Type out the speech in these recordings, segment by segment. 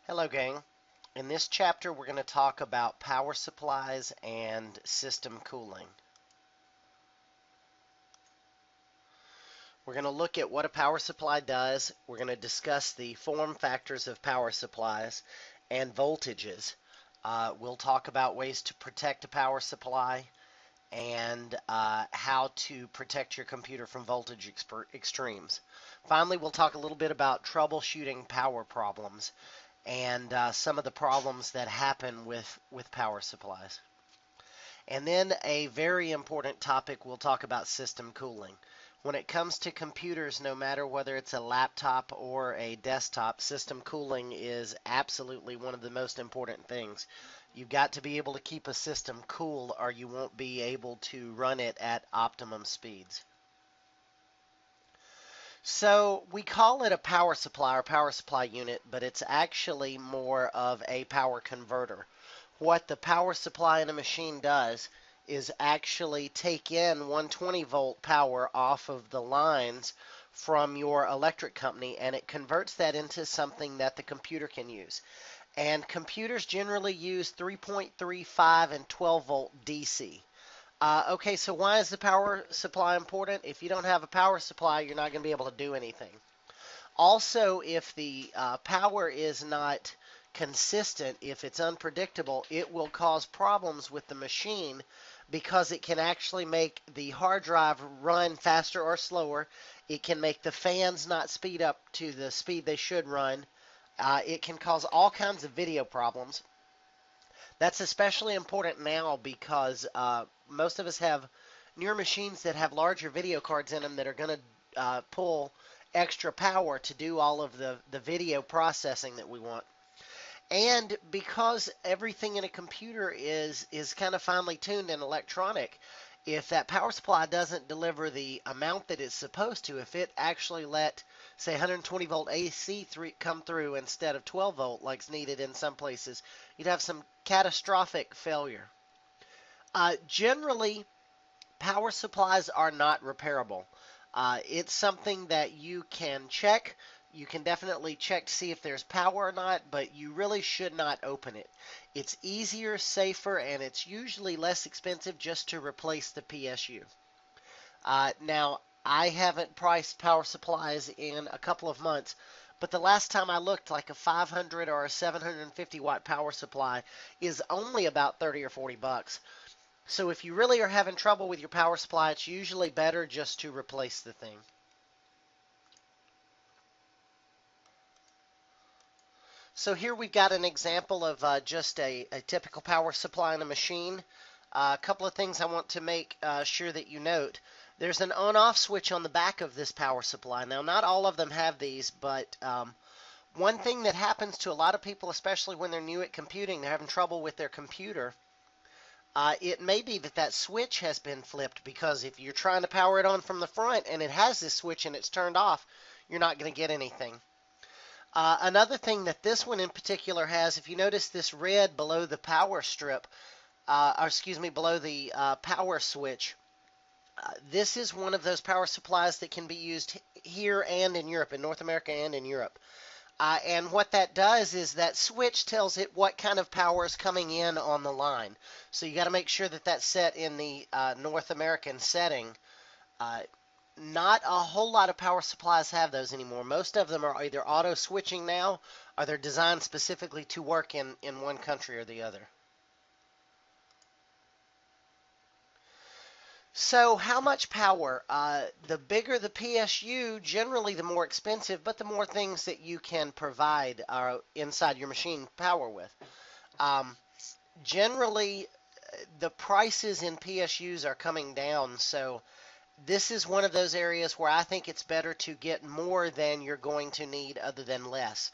Hello, gang. In this chapter, we're going to talk about power supplies and system cooling. We're going to look at what a power supply does. We're going to discuss the form factors of power supplies and voltages. We'll talk about ways to protect a power supply and how to protect your computer from voltage extremes. Finally, we'll talk a little bit about troubleshooting power problems and some of the problems that happen with power supplies. And then a very important topic, we'll talk about system cooling. When it comes to computers, no matter whether it's a laptop or a desktop, system cooling is absolutely one of the most important things. You've got to be able to keep a system cool or you won't be able to run it at optimum speeds. So we call it a power supply or power supply unit, but it's actually more of a power converter. What the power supply in a machine does is actually take in 120 volt power off of the lines from your electric company, and it converts that into something that the computer can use. And computers generally use 3.35 and 12 volt DC. Okay, so why is the power supply important? If you don't have a power supply, you're not going to be able to do anything. Also, if the power is not consistent, if it's unpredictable, it will cause problems with the machine because it can actually make the hard drive run faster or slower. It can make the fans not speed up to the speed they should run. It can cause all kinds of video problems. That's especially important now because most of us have newer machines that have larger video cards in them that are going to pull extra power to do all of the video processing that we want. And because everything in a computer is kind of finely tuned and electronic, if that power supply doesn't deliver the amount that it's supposed to, if it actually let, say, 120 volt AC come through instead of 12 volt like's needed in some places, you'd have some catastrophic failure. Generally, power supplies are not repairable. It's something that you can check. You can definitely check to see if there's power or not, but you really should not open it. It's easier, safer, and it's usually less expensive just to replace the PSU. Now, I haven't priced power supplies in a couple of months, but the last time I looked, like a 500 or a 750 watt power supply is only about 30 or 40 bucks. So if you really are having trouble with your power supply, it's usually better just to replace the thing. So here we've got an example of just a typical power supply in a machine. A couple of things I want to make sure that you note. There's an on-off switch on the back of this power supply. Now, not all of them have these, but one thing that happens to a lot of people, especially when they're new at computing, they're having trouble with their computer, it may be that that switch has been flipped, because if you're trying to power it on from the front and it has this switch and it's turned off, you're not going to get anything. Another thing that this one in particular has, if you notice this red below the power strip, or excuse me, below the power switch, this is one of those power supplies that can be used here and in Europe, in North America and in Europe. And what that does is that switch tells it what kind of power is coming in on the line. So you got to make sure that that's set in the North American setting. Not a whole lot of power supplies have those anymore. Most of them are either auto switching now, or they're designed specifically to work in one country or the other. So how much power? The bigger the PSU, generally the more expensive, but the more things that you can provide inside your machine power with. Generally, the prices in PSUs are coming down, so this is one of those areas where I think it's better to get more than you're going to need other than less.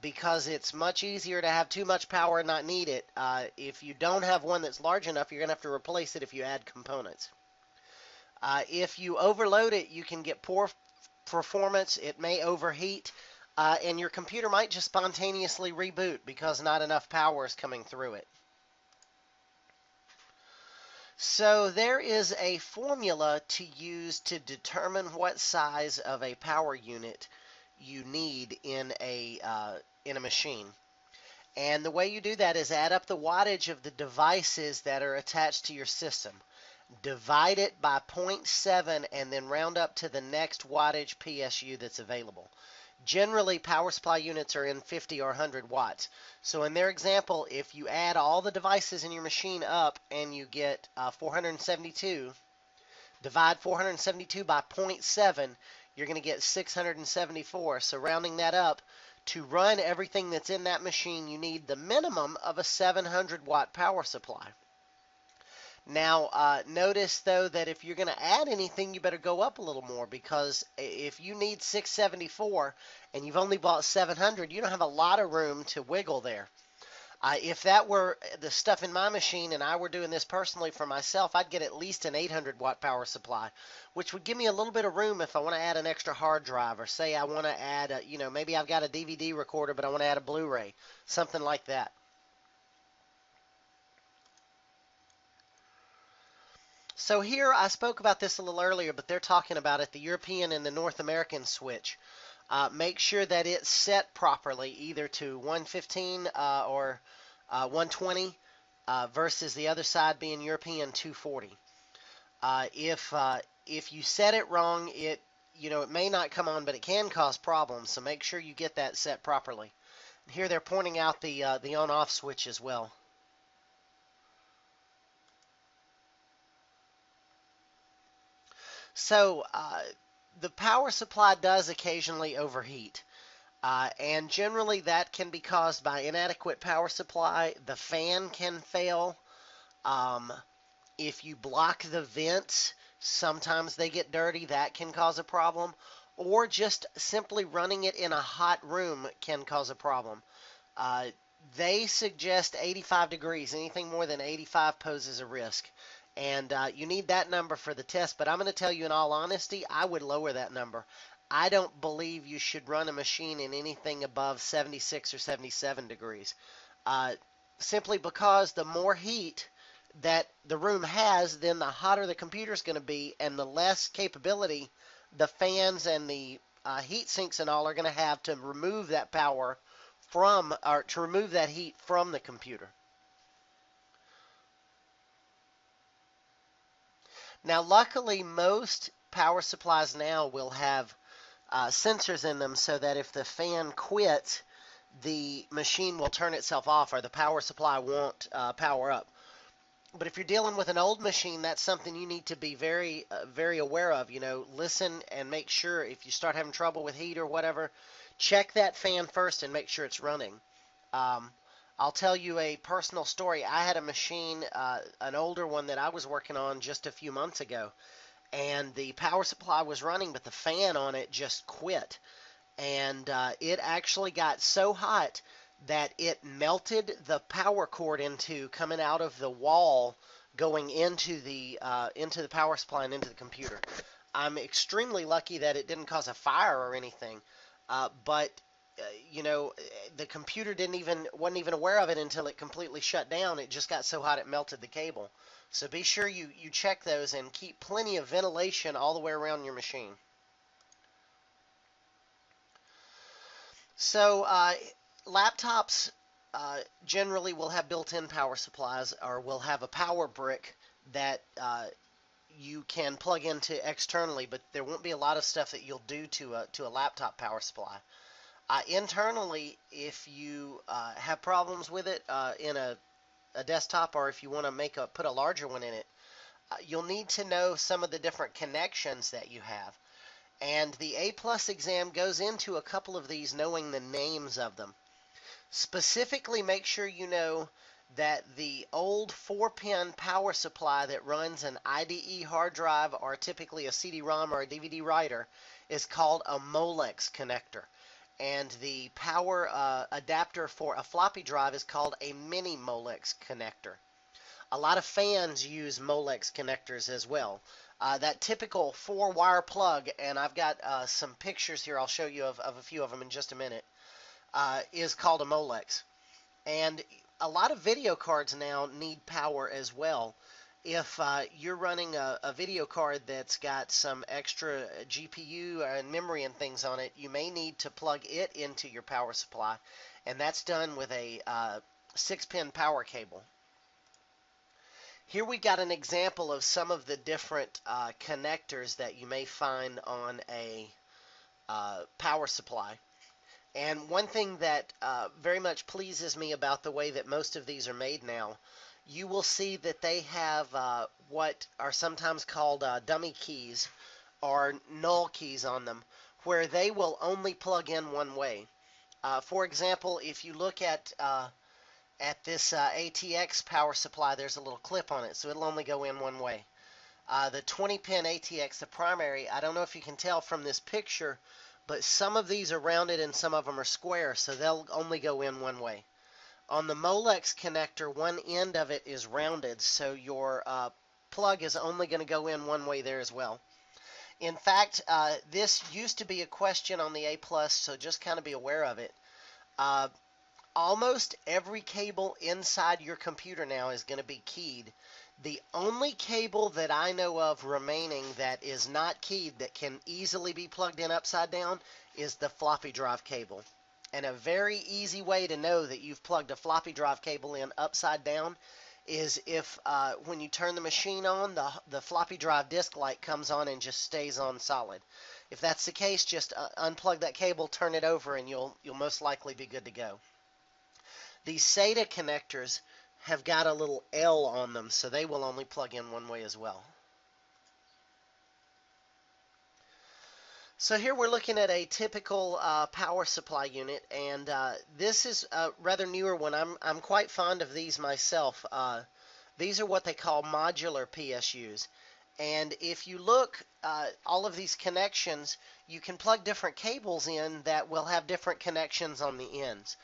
Because it's much easier to have too much power and not need it. If you don't have one that's large enough, you're going to have to replace it if you add components. If you overload it, you can get poor performance. It may overheat, and your computer might just spontaneously reboot because not enough power is coming through it. So there is a formula to use to determine what size of a power unit you need in a machine. And the way you do that is add up the wattage of the devices that are attached to your system. Divide it by 0.7 and then round up to the next wattage PSU that's available. Generally, power supply units are in 50 or 100 watts. So in their example, if you add all the devices in your machine up and you get 472, divide 472 by 0.7, you're going to get 674. So rounding that up, to run everything that's in that machine, you need the minimum of a 700 watt power supply. Now, notice though that if you're going to add anything, you better go up a little more, because if you need 674 and you've only bought 700, you don't have a lot of room to wiggle there. If that were the stuff in my machine and I were doing this personally for myself, I'd get at least an 800 watt power supply, which would give me a little bit of room if I want to add an extra hard drive, or say I want to add, maybe I've got a DVD recorder, but I want to add a Blu-ray, something like that. So here, I spoke about this a little earlier, but they're talking about it, the European and the North American switch. Make sure that it's set properly, either to 115 or 120 versus the other side being European 240. If you set it wrong, it may not come on, but it can cause problems. So make sure you get that set properly. Here they're pointing out the on-off switch as well. So the power supply does occasionally overheat. And generally that can be caused by inadequate power supply. The fan can fail. If you block the vents, sometimes they get dirty. That can cause a problem. Or just simply running it in a hot room can cause a problem. They suggest 85 degrees. Anything more than 85 poses a risk. And you need that number for the test. But I'm going to tell you in all honesty, I would lower that number. I don't believe you should run a machine in anything above 76 or 77 degrees. Simply because the more heat that the room has, then the hotter the computer is going to be, and the less capability the fans and the heat sinks and all are going to have to remove that power from, or to remove that heat from the computer. Now, luckily, most power supplies now will have sensors in them, so that if the fan quits, the machine will turn itself off, or the power supply won't power up. But if you're dealing with an old machine, that's something you need to be very, very aware of. Listen and make sure if you start having trouble with heat or whatever, check that fan first and make sure it's running. I'll tell you a personal story. I had a machine, an older one that I was working on just a few months ago, and the power supply was running, but the fan on it just quit. And it actually got so hot that it melted the power cord coming out of the wall going into the power supply and into the computer. I'm extremely lucky that it didn't cause a fire or anything, but the computer wasn't even aware of it until it completely shut down. It just got so hot it melted the cable. So be sure you check those and keep plenty of ventilation all the way around your machine. So laptops generally will have built-in power supplies, or will have a power brick that you can plug into externally, but there won't be a lot of stuff that you'll do to a laptop power supply. Internally, if you have problems with it in a desktop, or if you want to put a larger one in it, you'll need to know some of the different connections that you have. And the A+ exam goes into a couple of these, knowing the names of them. Specifically, make sure you know that the old 4-pin power supply that runs an IDE hard drive, or typically a CD-ROM or a DVD writer, is called a Molex connector. And the power adapter for a floppy drive is called a mini Molex connector. A lot of fans use Molex connectors as well. That typical 4-wire plug, and I've got some pictures here I'll show you of a few of them in just a minute, is called a Molex. And a lot of video cards now need power as well. If you're running a video card that's got some extra GPU and memory and things on it, you may need to plug it into your power supply, and that's done with a 6-pin power cable. Here we got an example of some of the different connectors that you may find on a power supply. And one thing that very much pleases me about the way that most of these are made now, you will see that they have what are sometimes called dummy keys or null keys on them, where they will only plug in one way. For example, if you look at this ATX power supply, there's a little clip on it, so it'll only go in one way. The 20-pin ATX, the primary, I don't know if you can tell from this picture, but some of these are rounded and some of them are square, so they'll only go in one way. On the Molex connector, one end of it is rounded, so your plug is only going to go in one way there as well. In fact, this used to be a question on the A+, so just kind of be aware of it. Almost every cable inside your computer now is going to be keyed. The only cable that I know of remaining that is not keyed that can easily be plugged in upside down is the floppy drive cable. And a very easy way to know that you've plugged a floppy drive cable in upside down is if when you turn the machine on, the floppy drive disk light comes on and just stays on solid. If that's the case, just unplug that cable, turn it over, and you'll most likely be good to go. These SATA connectors have got a little L on them, so they will only plug in one way as well. So here we're looking at a typical power supply unit, and this is a rather newer one. I'm quite fond of these myself. These are what they call modular PSUs. And if you look, all of these connections, you can plug different cables in that will have different connections on the ends.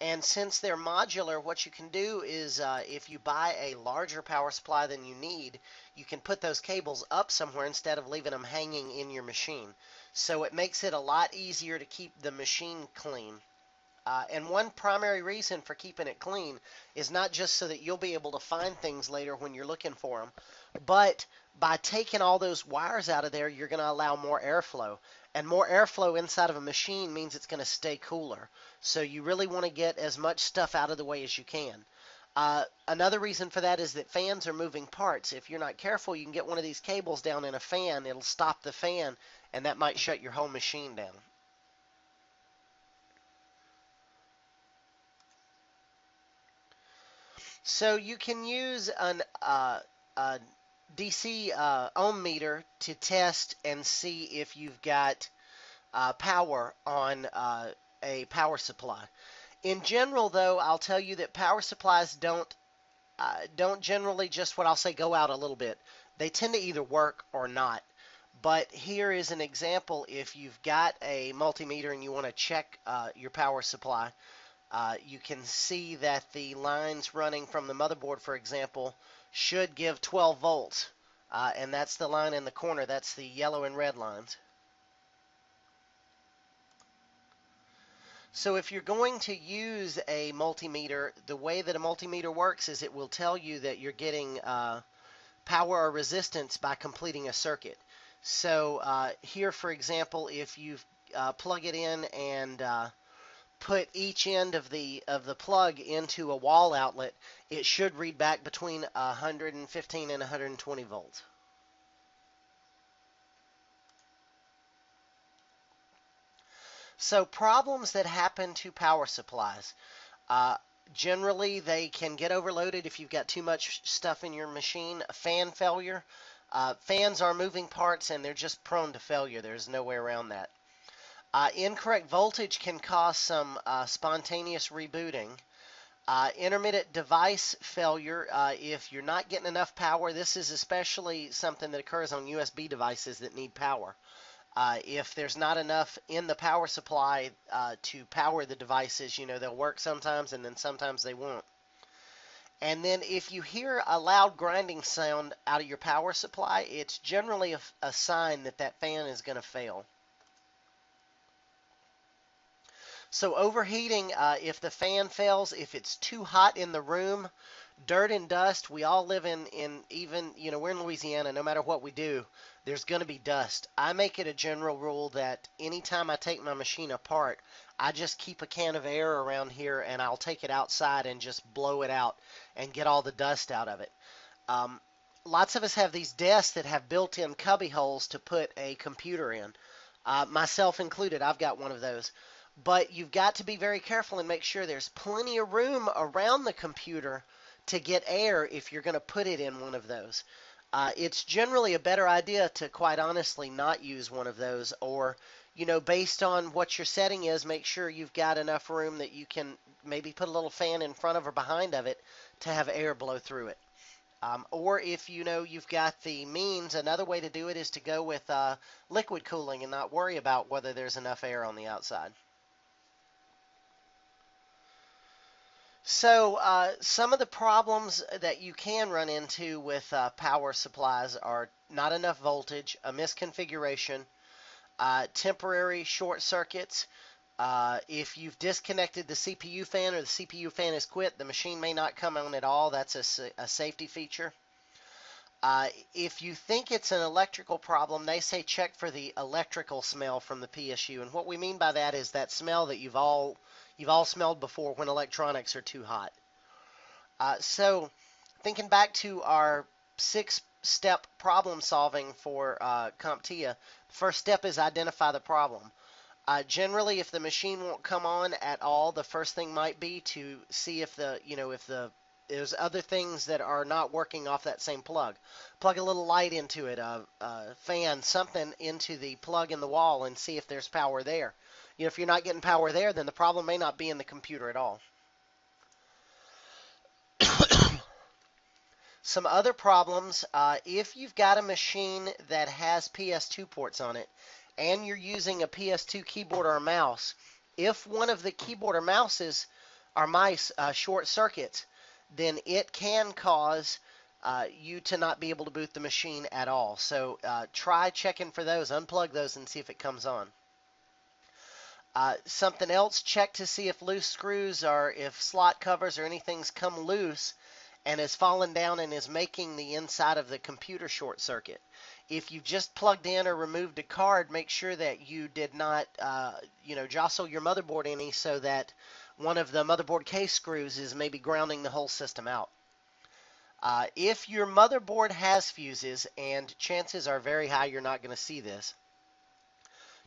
And since they're modular, what you can do is if you buy a larger power supply than you need, you can put those cables up somewhere instead of leaving them hanging in your machine. So it makes it a lot easier to keep the machine clean. And one primary reason for keeping it clean is not just so that you'll be able to find things later when you're looking for them, but by taking all those wires out of there, you're going to allow more airflow. And more airflow inside of a machine means it's going to stay cooler. So you really want to get as much stuff out of the way as you can. Another reason for that is that fans are moving parts. If you're not careful, you can get one of these cables down in a fan. It'll stop the fan, and that might shut your whole machine down. So you can use a DC ohm meter to test and see if you've got power on a power supply. In general, though, I'll tell you that power supplies don't generally just what I'll say go out a little bit. They tend to either work or not. But here is an example. If you've got a multimeter and you want to check your power supply, you can see that the lines running from the motherboard, for example, should give 12 volts. And that's the line in the corner. That's the yellow and red lines. So if you're going to use a multimeter, the way that a multimeter works is it will tell you that you're getting power or resistance by completing a circuit. So here, for example, if you plug it in and put each end of the plug into a wall outlet, it should read back between 115 and 120 volts. So problems that happen to power supplies. Generally, they can get overloaded if you've got too much stuff in your machine. Fan failure. Fans are moving parts and they're just prone to failure. There's no way around that. Incorrect voltage can cause some spontaneous rebooting. Intermittent device failure, if you're not getting enough power, this is especially something that occurs on USB devices that need power. If there's not enough in the power supply to power the devices, they'll work sometimes and then sometimes they won't. And then if you hear a loud grinding sound out of your power supply, it's generally a sign that that fan is going to fail. So overheating, if the fan fails, if it's too hot in the room, Dirt and dust, we all live in even, we're in Louisiana, no matter what we do, there's going to be dust. I make it a general rule that anytime I take my machine apart, I just keep a can of air around here and I'll take it outside and just blow it out and get all the dust out of it. Um, Lots of us have these desks that have built-in cubby holes to put a computer in. Myself included, I've got one of those. But you've got to be very careful and make sure there's plenty of room around the computer to get air if you're going to put it in one of those. It's generally a better idea to, quite honestly, not use one of those, or, based on what your setting is, make sure you've got enough room that you can maybe put a little fan in front of or behind of it to have air blow through it. Or if you've got the means, another way to do it is to go with liquid cooling and not worry about whether there's enough air on the outside. So some of the problems that you can run into with power supplies are not enough voltage, a misconfiguration, temporary short circuits. If you've disconnected the CPU fan or the CPU fan has quit, the machine may not come on at all. That's a safety feature. If you think it's an electrical problem, they say check for the electrical smell from the PSU. And what we mean by that is that smell that you've all smelled before when electronics are too hot. So thinking back to our 6-step problem solving for CompTIA, the first step is identify the problem. Generally, if the machine won't come on at all, the first thing might be to see if there's other things that are not working off that same plug. Plug a little light into it, a fan, something into the plug in the wall and see if there's power there. If you're not getting power there, then the problem may not be in the computer at all. Some other problems, if you've got a machine that has PS2 ports on it and you're using a PS2 keyboard or a mouse, if one of the keyboard or mouses or mice short circuits, then it can cause you to not be able to boot the machine at all. So try checking for those, unplug those and see if it comes on. Something else, check to see if loose screws or if slot covers or anything's come loose and has fallen down and is making the inside of the computer short circuit. If you've just plugged in or removed a card, make sure that you did not, jostle your motherboard any so that one of the motherboard case screws is maybe grounding the whole system out. If your motherboard has fuses, and chances are very high you're not going to see this,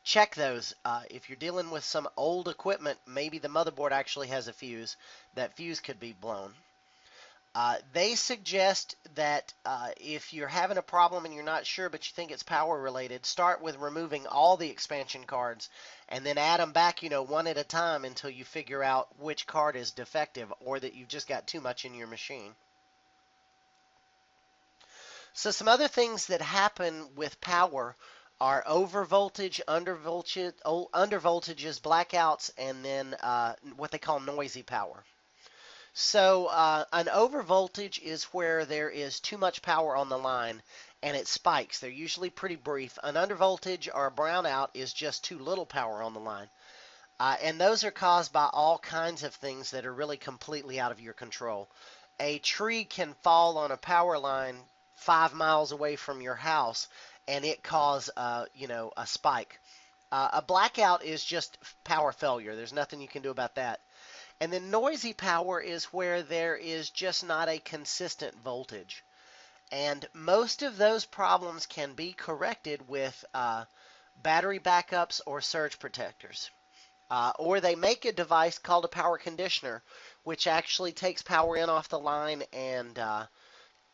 check those. If you're dealing with some old equipment, maybe the motherboard actually has a fuse. That fuse could be blown. They suggest that if you're having a problem and you're not sure but you think it's power related, start with removing all the expansion cards and then add them back, one at a time until you figure out which card is defective or that you've just got too much in your machine. So some other things that happen with power are over voltage, under voltages, blackouts, and then what they call noisy power. So an overvoltage is where there is too much power on the line and it spikes. They're usually pretty brief. An undervoltage or a brownout is just too little power on the line. And those are caused by all kinds of things that are really completely out of your control. A tree can fall on a power line 5 miles away from your house and it cause a spike. A blackout is just power failure. There's nothing you can do about that. And then noisy power is where there is just not a consistent voltage. And most of those problems can be corrected with battery backups or surge protectors. Or they make a device called a power conditioner, which actually takes power in off the line and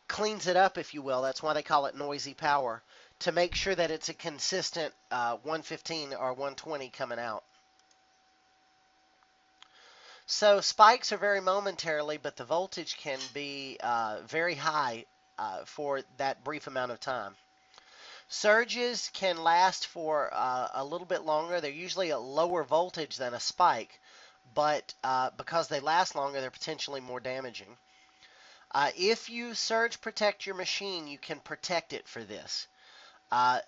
cleans it up, if you will. That's why they call it noisy power, to make sure that it's a consistent 115 or 120 coming out. So spikes are very momentarily, but the voltage can be very high for that brief amount of time. Surges can last for a little bit longer. They're usually a lower voltage than a spike, but because they last longer, they're potentially more damaging. If you surge protect your machine, you can protect it for this.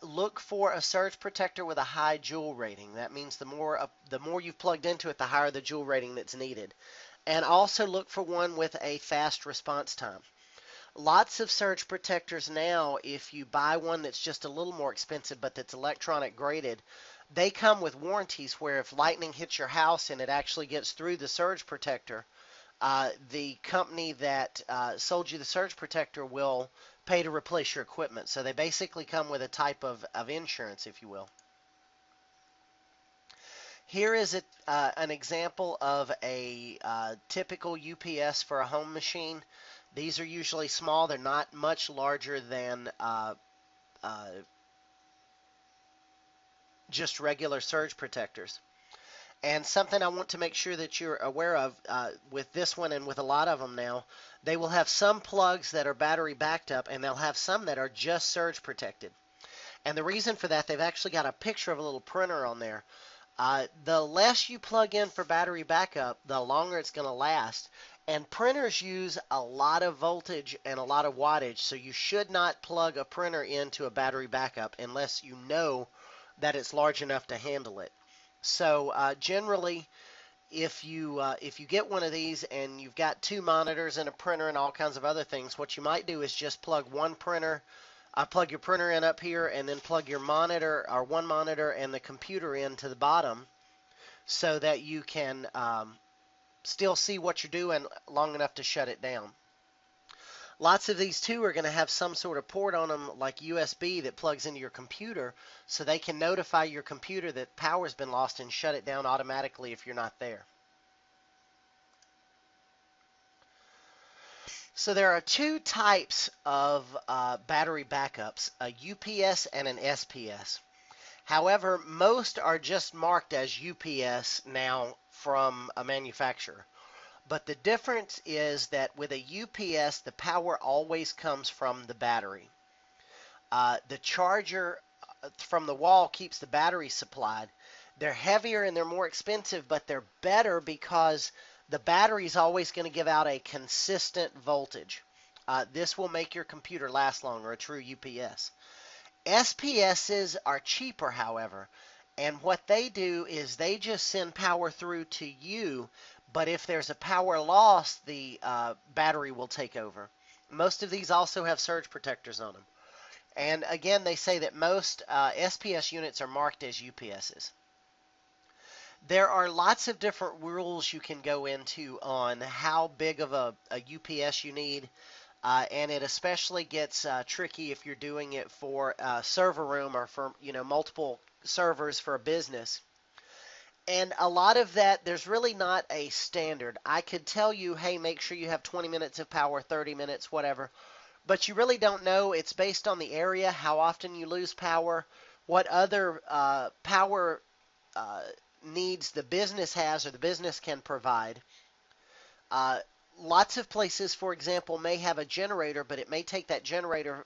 Look for a surge protector with a high joule rating. That means the more you've plugged into it, the higher the joule rating that's needed. And also look for one with a fast response time. Lots of surge protectors now, if you buy one that's just a little more expensive but that's electronic graded, they come with warranties where if lightning hits your house and it actually gets through the surge protector, the company that sold you the surge protector will pay to replace your equipment. So they basically come with a type of insurance, if you will. Here is an example of a typical UPS for a home machine. These are usually small. They're not much larger than just regular surge protectors. And something I want to make sure that you're aware of with this one and with a lot of them now, they will have some plugs that are battery backed up and they'll have some that are just surge protected. And the reason for that, they've actually got a picture of a little printer on there. The less you plug in for battery backup, the longer it's going to last. And printers use a lot of voltage and a lot of wattage, so you should not plug a printer into a battery backup unless you know that it's large enough to handle it. So generally, if you get one of these and you've got two monitors and a printer and all kinds of other things, what you might do is just plug plug your printer in up here and then plug your monitor or one monitor and the computer in to the bottom so that you can still see what you're doing long enough to shut it down. Lots of these too are going to have some sort of port on them like USB that plugs into your computer so they can notify your computer that power's been lost and shut it down automatically if you're not there. So there are two types of battery backups, a UPS and an SPS. However, most are just marked as UPS now from a manufacturer. But the difference is that with a UPS, the power always comes from the battery. The charger from the wall keeps the battery supplied. They're heavier and they're more expensive, but they're better because the battery is always going to give out a consistent voltage. This will make your computer last longer, a true UPS. SPSs are cheaper, however, and what they do is they just send power through to you, but if there's a power loss, the battery will take over. Most of these also have surge protectors on them. And again, they say that most SPS units are marked as UPSs. There are lots of different rules you can go into on how big of a UPS you need. And it especially gets tricky if you're doing it for a server room or for multiple servers for a business. And a lot of that, there's really not a standard. I could tell you, hey, make sure you have 20 minutes of power, 30 minutes, whatever. But you really don't know. It's based on the area, how often you lose power, what other power needs the business has or the business can provide. Lots of places, for example, may have a generator, but it may take that generator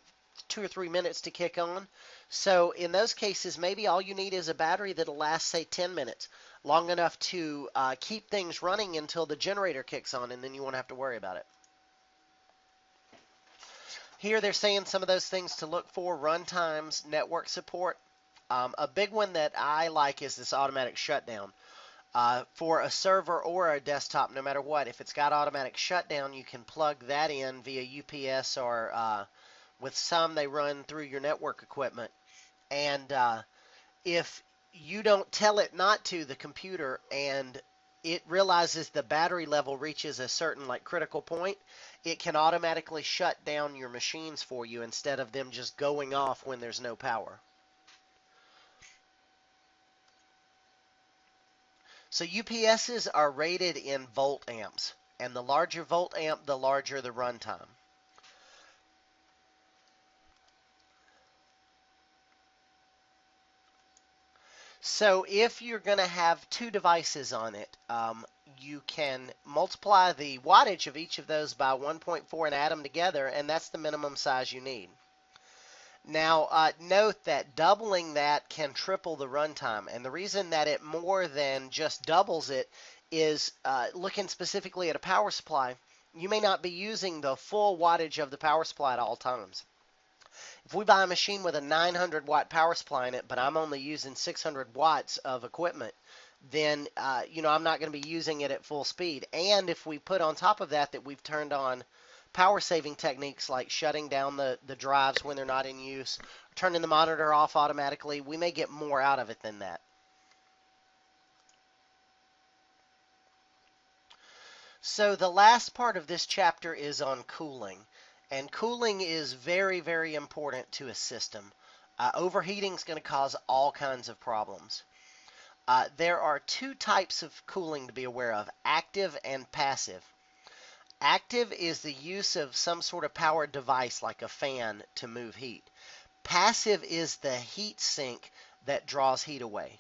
2 or 3 minutes to kick on. So in those cases, maybe all you need is a battery that'll last, say, 10 minutes, long enough to keep things running until the generator kicks on, and then you won't have to worry about it. Here they're saying some of those things to look for: run times, network support. A big one that I like is this automatic shutdown. For a server or a desktop, no matter what, if it's got automatic shutdown, you can plug that in via UPS or with some they run through your network equipment. And if you don't tell it not to, the computer, and it realizes the battery level reaches a certain critical point, it can automatically shut down your machines for you instead of them just going off when there's no power. So UPSs are rated in volt amps, and the larger volt amp, the larger the runtime. So if you're going to have two devices on it, you can multiply the wattage of each of those by 1.4 and add them together, and that's the minimum size you need. Now, note that doubling that can triple the runtime, and the reason that it more than just doubles it is looking specifically at a power supply. You may not be using the full wattage of the power supply at all times. If we buy a machine with a 900 watt power supply in it, but I'm only using 600 watts of equipment, then I'm not going to be using it at full speed. And if we put on top of that we've turned on power saving techniques like shutting down the drives when they're not in use, turning the monitor off automatically, we may get more out of it than that. So the last part of this chapter is on cooling. And cooling is very, very important to a system. Overheating is going to cause all kinds of problems. There are two types of cooling to be aware of, active and passive. Active is the use of some sort of powered device like a fan to move heat. Passive is the heat sink that draws heat away.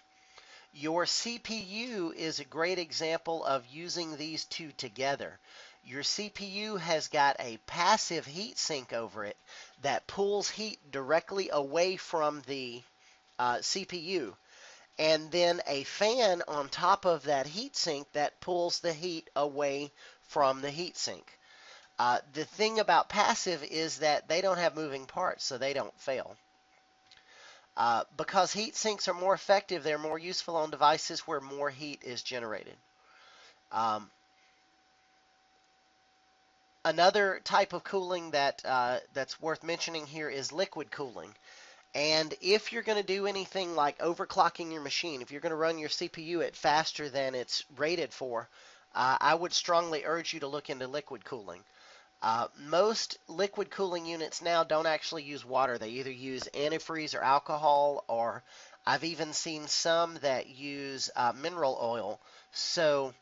Your CPU is a great example of using these two together. Your CPU has got a passive heat sink over it that pulls heat directly away from the CPU, and then a fan on top of that heat sink that pulls the heat away from the heat sink. The thing about passive is that they don't have moving parts, so they don't fail. Because heat sinks are more effective, they're more useful on devices where more heat is generated. Another type of cooling that's worth mentioning here is liquid cooling. And if you're going to do anything like overclocking your machine, if you're going to run your CPU at faster than it's rated for, I would strongly urge you to look into liquid cooling. Most liquid cooling units now don't actually use water. They either use antifreeze or alcohol, or I've even seen some that use mineral oil. So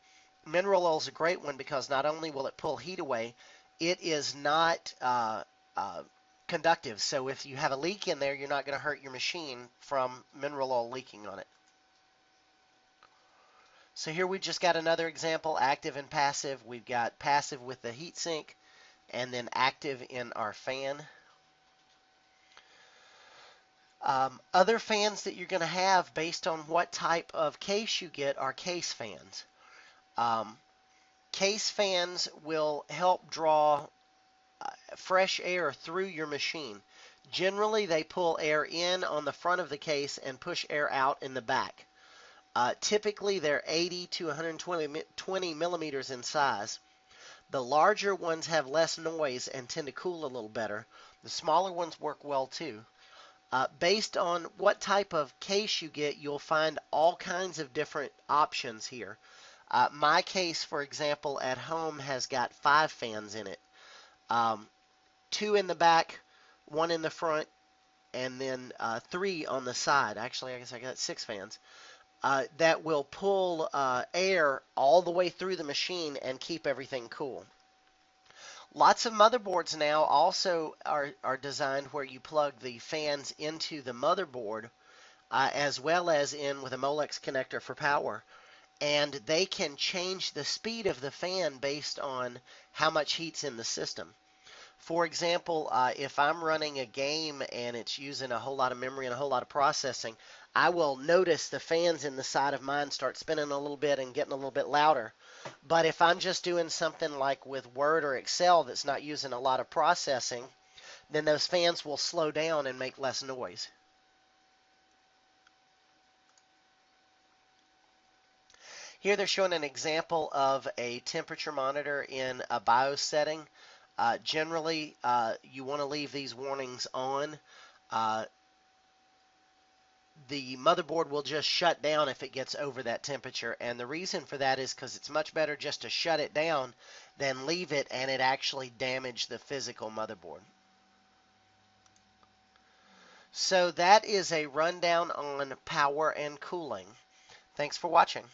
mineral oil is a great one because not only will it pull heat away, it is not conductive. So if you have a leak in there, you're not going to hurt your machine from mineral oil leaking on it. So here we just got another example, active and passive. We've got passive with the heat sink, and then active in our fan. Other fans that you're going to have based on what type of case you get are case fans. Case fans will help draw fresh air through your machine. Generally, they pull air in on the front of the case and push air out in the back. Typically, they're 80 to 120 millimeters in size. The larger ones have less noise and tend to cool a little better. The smaller ones work well too. Based on what type of case you get, you'll find all kinds of different options here. My case, for example, at home has got 5 fans in it. 2 in the back, 1 in the front, and then 3 on the side. Actually, I guess I got 6 fans. That will pull air all the way through the machine and keep everything cool. Lots of motherboards now also are designed where you plug the fans into the motherboard as well as in with a Molex connector for power. And they can change the speed of the fan based on how much heat's in the system. For example, if I'm running a game and it's using a whole lot of memory and a whole lot of processing, I will notice the fans in the side of mine start spinning a little bit and getting a little bit louder. But if I'm just doing something like with Word or Excel that's not using a lot of processing, then those fans will slow down and make less noise. Here they're showing an example of a temperature monitor in a BIOS setting. Generally, you want to leave these warnings on. The motherboard will just shut down if it gets over that temperature, and the reason for that is because it's much better just to shut it down than leave it and it actually damage the physical motherboard. So that is a rundown on power and cooling. Thanks for watching.